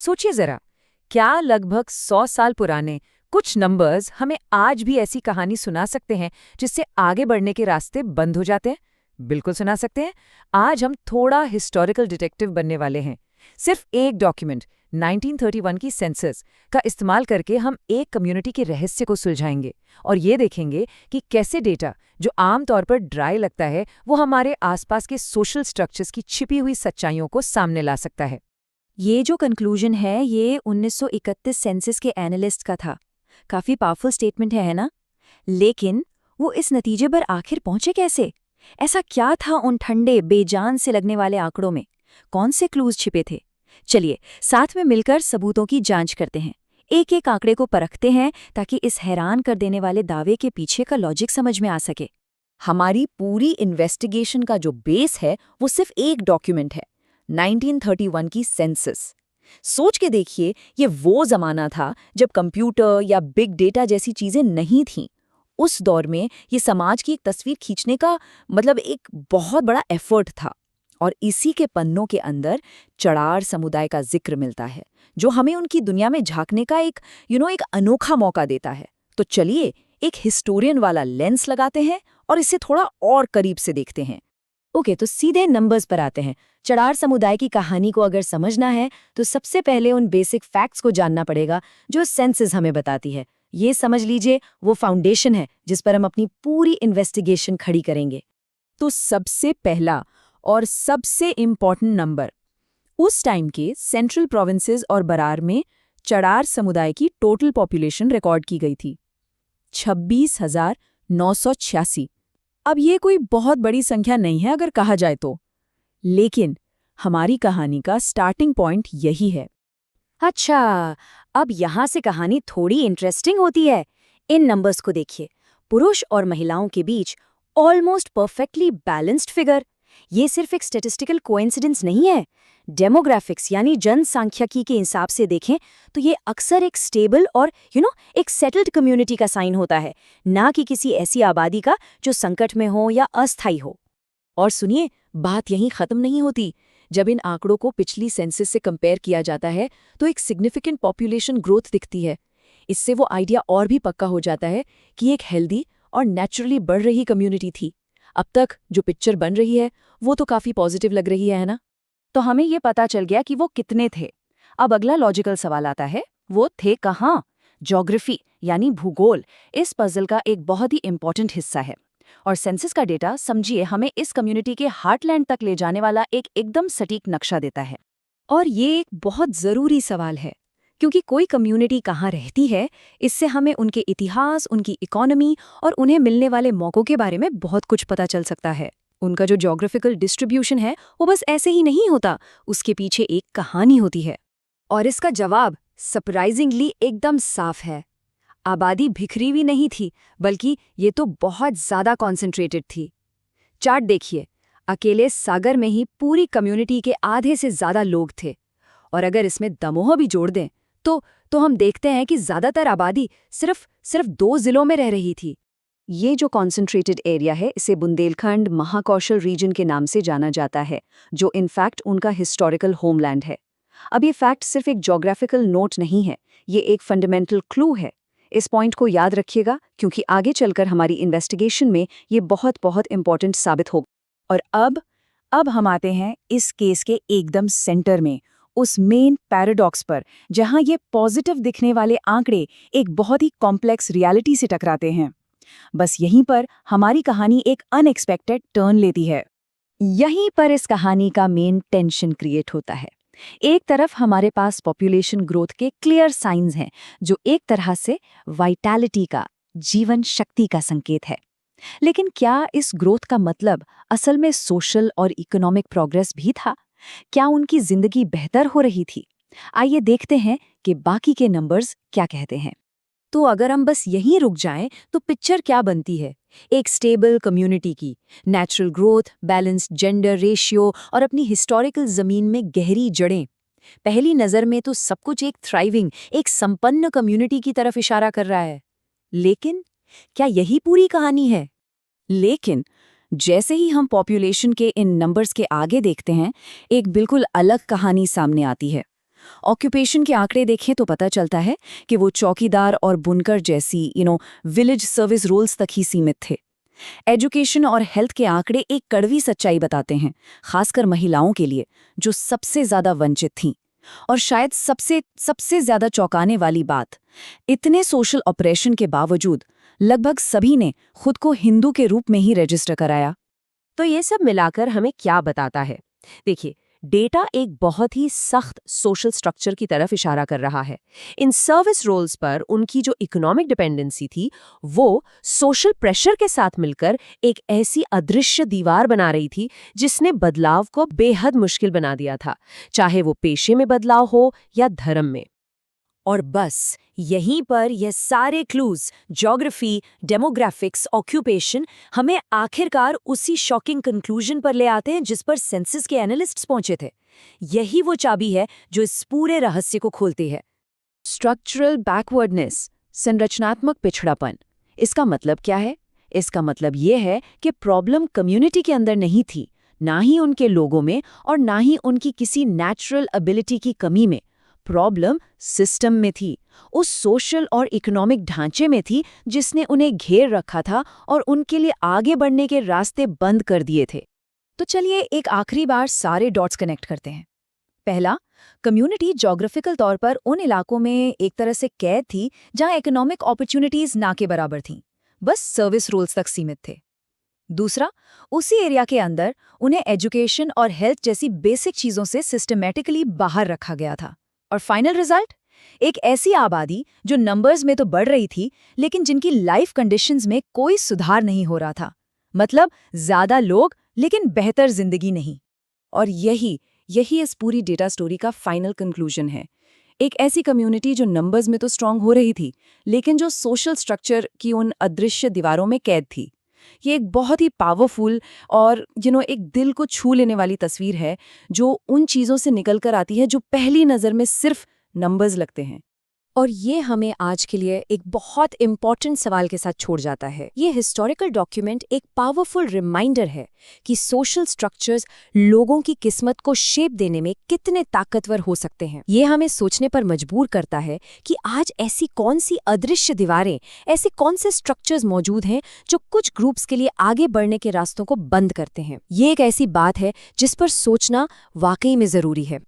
सोचिए जरा, क्या लगभग 100 साल पुराने कुछ नंबर्स हमें आज भी ऐसी कहानी सुना सकते हैं जिससे आगे बढ़ने के रास्ते बंद हो जाते हैं? बिल्कुल सुना सकते हैं। आज हम थोड़ा हिस्टोरिकल डिटेक्टिव बनने वाले हैं। सिर्फ एक डॉक्यूमेंट 1931 की सेंसस का इस्तेमाल करके हम एक कम्युनिटी के रहस्य को सुलझाएंगे और ये देखेंगे कि कैसे डेटा जो आमतौर पर ड्राई लगता है वो हमारे आसपास के सोशल स्ट्रक्चर्स की छिपी हुई सच्चाइयों को सामने ला सकता है। ये जो कंक्लूजन है ये 1931 सेंसस के एनालिस्ट का था। काफी पावरफुल स्टेटमेंट है ना? लेकिन वो इस नतीजे पर आखिर पहुंचे कैसे? ऐसा क्या था उन ठंडे बेजान से लगने वाले आंकड़ों में? कौन से क्लूज छिपे थे? चलिए साथ में मिलकर सबूतों की जांच करते हैं। एक एक आंकड़े को परखते हैं ताकि इस हैरान कर देने वाले दावे के पीछे का लॉजिक समझ में आ सके। हमारी पूरी इन्वेस्टिगेशन का जो बेस है वो सिर्फ एक डॉक्यूमेंट है, 1931 की सेंसस। सोच के देखिए, ये वो जमाना था जब कंप्यूटर या बिग डेटा जैसी चीजें नहीं थीं। उस दौर में ये समाज की एक तस्वीर खींचने का मतलब एक बहुत बड़ा एफर्ट था। और इसी के पन्नों के अंदर चड़ार समुदाय का जिक्र मिलता है, जो हमें उनकी दुनिया में झांकने का एक अनोखा मौका देता है। तो चलिए एक हिस्टोरियन वाला लेंस लगाते हैं और इसे थोड़ा और करीब से देखते हैं। ओके, तो सीधे नंबर्स पर आते हैं। चड़ार समुदाय की कहानी को अगर समझना है तो सबसे पहले उन बेसिक फैक्ट्स को जानना पड़ेगा जो सेंसस हमें बताती है। ये समझ लीजिए वो फाउंडेशन है जिस पर हम अपनी पूरी इन्वेस्टिगेशन खड़ी करेंगे। तो सबसे पहला और सबसे इम्पॉर्टेंट नंबर, उस टाइम के सेंट्रल प्रोविंसेस और बरार में चड़ार समुदाय की टोटल पॉपुलेशन रिकॉर्ड की गई थी 26,986। अब ये कोई बहुत बड़ी संख्या नहीं है अगर कहा जाए तो, लेकिन हमारी कहानी का स्टार्टिंग पॉइंट यही है। अच्छा, अब यहाँ से कहानी थोड़ी इंटरेस्टिंग होती है। इन नंबर्स को देखिए, पुरुष और महिलाओं के बीच ऑलमोस्ट परफेक्टली बैलेंस्ड फिगर। ये सिर्फ एक स्टैटिस्टिकल कोइंसिडेंस नहीं है। डेमोग्राफिक्स यानी जनसांख्यिकी के हिसाब से देखें तो ये अक्सर एक स्टेबल और एक सेटल्ड कम्युनिटी का साइन होता है, ना कि किसी ऐसी आबादी का जो संकट में हो या अस्थायी हो। और सुनिए, बात यहीं खत्म नहीं होती। जब इन आंकड़ों को पिछली सेंसस से कंपेयर किया जाता है तो एक सिग्निफिकेंट पॉपुलेशन ग्रोथ दिखती है। इससे वो आइडिया और भी पक्का हो जाता है कि एक हेल्दी और नेचुरली बढ़ रही कम्युनिटी थी। अब तक जो पिक्चर बन रही है वो तो काफी पॉजिटिव लग रही है ना? तो हमें ये पता चल गया कि वो कितने थे। अब अगला लॉजिकल सवाल आता है, वो थे कहाँ? ज्योग्राफी यानी भूगोल इस पजल का एक बहुत ही इंपॉर्टेंट हिस्सा है। और सेंसस का डेटा समझिए हमें इस कम्युनिटी के हार्टलैंड तक ले जाने वाला एक एकदम सटीक नक्शा देता है। और ये एक बहुत ज़रूरी सवाल है, क्योंकि कोई कम्युनिटी कहाँ रहती है, इससे हमें उनके इतिहास, उनकी इकोनॉमी और उन्हें मिलने वाले मौक़ों के बारे में बहुत कुछ पता चल सकता है। उनका जो ज्योग्राफिकल डिस्ट्रीब्यूशन है वो बस ऐसे ही नहीं होता, उसके पीछे एक कहानी होती है। और इसका जवाब सरप्राइजिंगली एकदम साफ है। आबादी बिखरी हुई नहीं थी, बल्कि ये तो बहुत ज़्यादा कॉन्सेंट्रेटेड थी। चार्ट देखिए, अकेले सागर में ही पूरी कम्युनिटी के आधे से ज़्यादा लोग थे। और अगर इसमें दमोह भी जोड़ दें तो हम देखते हैं कि ज़्यादातर आबादी सिर्फ 2 जिलों में रह रही थी। ये जो कॉन्सेंट्रेटेड एरिया है इसे बुंदेलखंड महाकौशल रीजन के नाम से जाना जाता है, जो इनफैक्ट उनका हिस्टोरिकल होमलैंड है। अब ये फैक्ट सिर्फ एक ज्योग्राफिकल नोट नहीं है, ये एक फंडामेंटल क्लू है। इस पॉइंट को याद रखिएगा, क्योंकि आगे चलकर हमारी इन्वेस्टिगेशन में ये बहुत बहुत इंपॉर्टेंट साबित होगा। और अब हम आते हैं इस केस के एकदम सेंटर में, उस मेन पैराडॉक्स पर, जहां ये पॉजिटिव दिखने वाले आंकड़े एक बहुत ही कॉम्प्लेक्स रियलिटी से टकराते हैं। बस यहीं पर हमारी कहानी एक अनएक्सपेक्टेड टर्न लेती है। यहीं पर इस कहानी का मेन टेंशन क्रिएट होता है। एक तरफ हमारे पास पॉपुलेशन ग्रोथ के क्लियर साइंस हैं, जो एक तरह से वाइटैलिटी का, जीवन शक्ति का संकेत है। लेकिन क्या इस ग्रोथ का मतलब असल में सोशल और इकोनॉमिक प्रोग्रेस भी था? क्या उनकी जिंदगी बेहतर हो रही थी? आइए देखते हैं कि बाकी के नंबर्स क्या कहते हैं। तो अगर हम बस यहीं रुक जाएं तो पिक्चर क्या बनती है? एक स्टेबल कम्युनिटी की, natural growth, balanced gender ratio और अपनी हिस्टोरिकल जमीन में गहरी जड़ें। पहली नज़र में तो सब कुछ एक थ्राइविंग, एक संपन्न कम्युनिटी की तरफ इशारा कर रहा है। लेकिन क्या यही पूरी कहानी है? लेकिन जैसे ही हम पॉपुलेशन के इन नंबर्स के आगे देखते हैं, एक बिल्कुल अलग कहानी सामने आती है। ऑक्यूपेशन के आंकड़े देखें तो पता चलता है कि वो चौकीदार और बुनकर जैसी विलेज सर्विस रोल्स तक ही सीमित थे। एजुकेशन और हेल्थ के आंकड़े एक कड़वी सच्चाई बताते हैं, खासकर महिलाओं के लिए, जो सबसे ज्यादा वंचित थीं। और शायद सबसे ज्यादा चौंकाने वाली बात, इतने सोशल ऑपरेशन के बावजूद लगभग सभी ने खुद को हिंदू के रूप में ही रजिस्टर कराया। तो ये सब मिलाकर हमें क्या बताता है? देखिए, डेटा एक बहुत ही सख्त सोशल स्ट्रक्चर की तरफ इशारा कर रहा है। इन सर्विस रोल्स पर उनकी जो इकोनॉमिक डिपेंडेंसी थी, वो सोशल प्रेशर के साथ मिलकर एक ऐसी अदृश्य दीवार बना रही थी जिसने बदलाव को बेहद मुश्किल बना दिया था, चाहे वो पेशे में बदलाव हो या धर्म में। और बस यहीं पर यह सारे क्लूज, ज्योग्राफी, डेमोग्राफिक्स, ऑक्यूपेशन हमें आखिरकार उसी शॉकिंग कंक्लूजन पर ले आते हैं जिस पर सेंसस के एनालिस्ट्स पहुंचे थे। यही वो चाबी है जो इस पूरे रहस्य को खोलती है। स्ट्रक्चरल बैकवर्डनेस, संरचनात्मक पिछड़ापन। इसका मतलब क्या है? इसका मतलब ये है कि प्रॉब्लम कम्युनिटी के अंदर नहीं थी, ना ही उनके लोगों में और ना ही उनकी किसी नेचुरल एबिलिटी की कमी में। प्रॉब्लम सिस्टम में थी, उस सोशल और इकोनॉमिक ढांचे में थी जिसने उन्हें घेर रखा था और उनके लिए आगे बढ़ने के रास्ते बंद कर दिए थे। तो चलिए एक आखिरी बार सारे डॉट्स कनेक्ट करते हैं। पहला, कम्युनिटी ज्योग्राफिकल तौर पर उन इलाकों में एक तरह से कैद थी जहां इकोनॉमिक अपॉर्चुनिटीज ना के बराबर थीं, बस सर्विस रोल्स तक सीमित थे। दूसरा, उसी एरिया के अंदर उन्हें एजुकेशन और हेल्थ जैसी बेसिक चीजों से सिस्टमैटिकली बाहर रखा गया था। और फाइनल रिजल्ट, एक ऐसी आबादी जो नंबर्स में तो बढ़ रही थी लेकिन जिनकी लाइफ कंडीशंस में कोई सुधार नहीं हो रहा था। मतलब ज्यादा लोग लेकिन बेहतर जिंदगी नहीं। और यही इस पूरी डेटा स्टोरी का फाइनल कंक्लूजन है। एक ऐसी कम्युनिटी जो नंबर्स में तो स्ट्रांग हो रही थी लेकिन जो सोशल स्ट्रक्चर की उन अदृश्य दीवारों में कैद थी। ये एक बहुत ही पावरफुल और एक दिल को छू लेने वाली तस्वीर है जो उन चीज़ों से निकल कर आती है जो पहली नज़र में सिर्फ नंबर्स लगते हैं। और ये हमें आज के लिए एक बहुत इम्पॉर्टेंट सवाल के साथ छोड़ जाता है। ये हिस्टोरिकल डॉक्यूमेंट एक पावरफुल रिमाइंडर है कि सोशल स्ट्रक्चर्स लोगों की किस्मत को शेप देने में कितने ताकतवर हो सकते हैं। ये हमें सोचने पर मजबूर करता है कि आज ऐसी कौन सी अदृश्य दीवारें, ऐसे कौन से स्ट्रक्चर्स मौजूद हैं जो कुछ ग्रुप्स के लिए आगे बढ़ने के रास्तों को बंद करते हैं। ये एक ऐसी बात है जिस पर सोचना वाकई में ज़रूरी है।